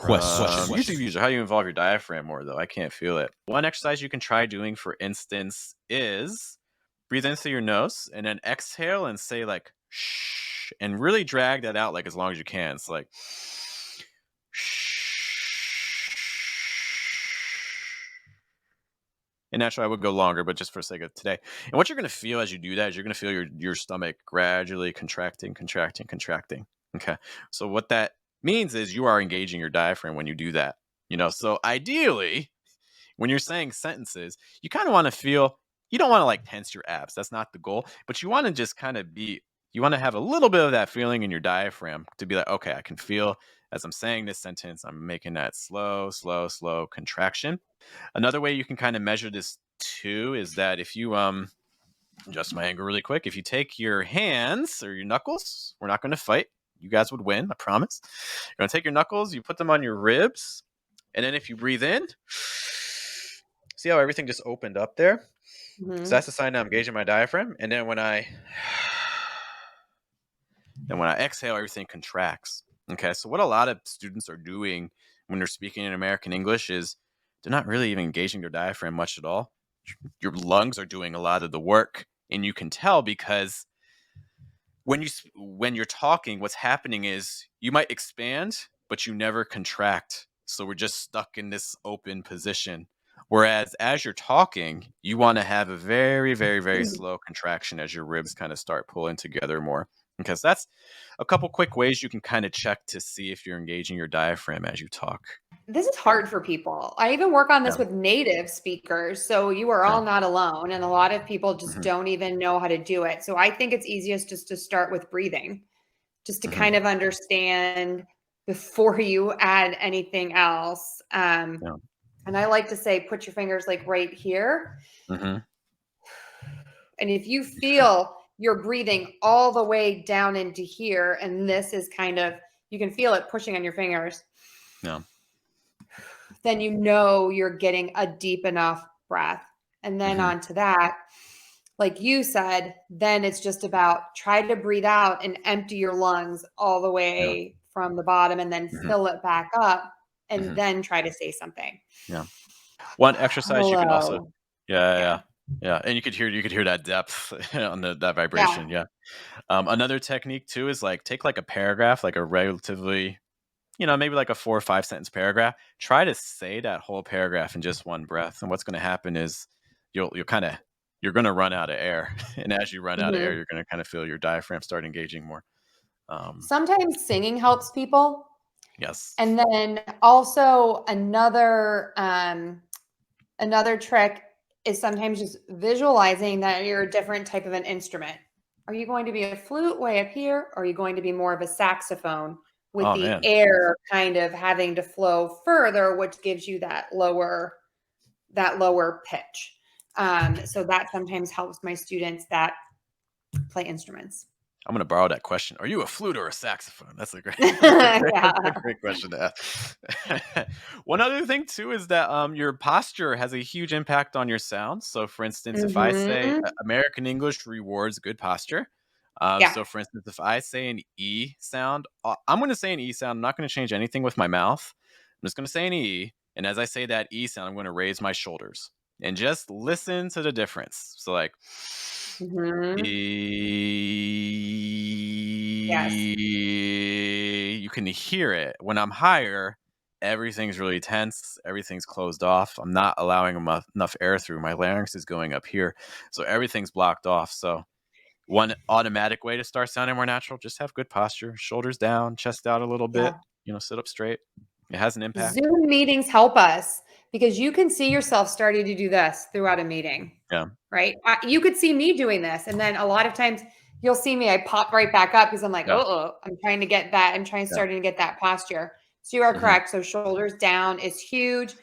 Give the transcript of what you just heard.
YouTube user, how do you involve your diaphragm more though? I can't feel it. One exercise you can try doing, for instance, is breathe in through your nose and then exhale and say like shh, and really drag that out like as long as you can. It's like shh. And naturally, I would go longer, but just for the sake of today. And what you're going to feel as you do that is you're going to feel your stomach gradually contracting. Okay. So what that means is you are engaging your diaphragm when you do that. So ideally, when you're saying sentences, you kind of want to feel, you don't want to like tense your abs. That's not the goal, but you want to just kind of you want to have a little bit of that feeling in your diaphragm to be like, okay, I can feel as I'm saying this sentence, I'm making that slow contraction. Another way you can kind of measure this too is that if you adjust my angle really quick, if you take your hands or your knuckles, we're not going to fight. You guys would win, I promise. You're going to take your knuckles, you put them on your ribs, and then if you breathe in, see how everything just opened up there? Mm-hmm. So that's a sign that I'm engaging my diaphragm. And then when I exhale, everything contracts. Okay, so what a lot of students are doing when they're speaking in American English is they're not really even engaging their diaphragm much at all. Your lungs are doing a lot of the work, and you can tell because when you're talking, what's happening is you might expand, but you never contract. So we're just stuck in this open position. Whereas as you're talking, you want to have a very, very, very slow contraction as your ribs kind of start pulling together more. Because that's a couple quick ways you can kind of check to see if you're engaging your diaphragm as you talk. This is hard for people. I even work on this with native speakers. So you are all not alone. And a lot of people just don't even know how to do it. So I think it's easiest just to start with breathing, just to kind of understand before you add anything else. And I like to say, put your fingers like right here. And if you feel you're breathing all the way down into here, and this is kind of, you can feel it pushing on your fingers. Then you know you're getting a deep enough breath. And then onto that, like you said, then it's just about try to breathe out and empty your lungs all the way from the bottom and then fill it back up and then try to say something. One exercise you can also, and you could hear that depth on that vibration. Another technique too is like take like a paragraph, like a relatively, maybe like a 4 or 5 sentence paragraph. Try to say that whole paragraph in just one breath. And what's going to happen is you're going to run out of air. And as you run out of air, you're going to kind of feel your diaphragm start engaging more. Sometimes singing helps people. Yes. And then also another trick is sometimes just visualizing that you're a different type of an instrument. Are you going to be a flute way up here? Or are you going to be more of a saxophone with air kind of having to flow further, which gives you that lower pitch? So that sometimes helps my students that play instruments. I'm going to borrow that question. Are you a flute or a saxophone? That's a great, great question to ask. One other thing too is that your posture has a huge impact on your sound. So for instance, if I say American English rewards good posture. So for instance, if I say an E sound, I'm going to say an E sound. I'm not going to change anything with my mouth. I'm just going to say an E. And as I say that E sound, I'm going to raise my shoulders and just listen to the difference. So like, you can hear it. When I'm higher, everything's really tense. Everything's closed off. I'm not allowing enough air through. My larynx is going up here. So everything's blocked off. So one automatic way to start sounding more natural, just have good posture, shoulders down, chest out a little bit, sit up straight. It has an impact. Zoom meetings help us because you can see yourself starting to do this throughout a meeting. Right. You could see me doing this. And then a lot of times you'll see me, I pop right back up because I'm like, I'm trying to get that. I'm starting to get that posture. So you are correct. So shoulders down is huge.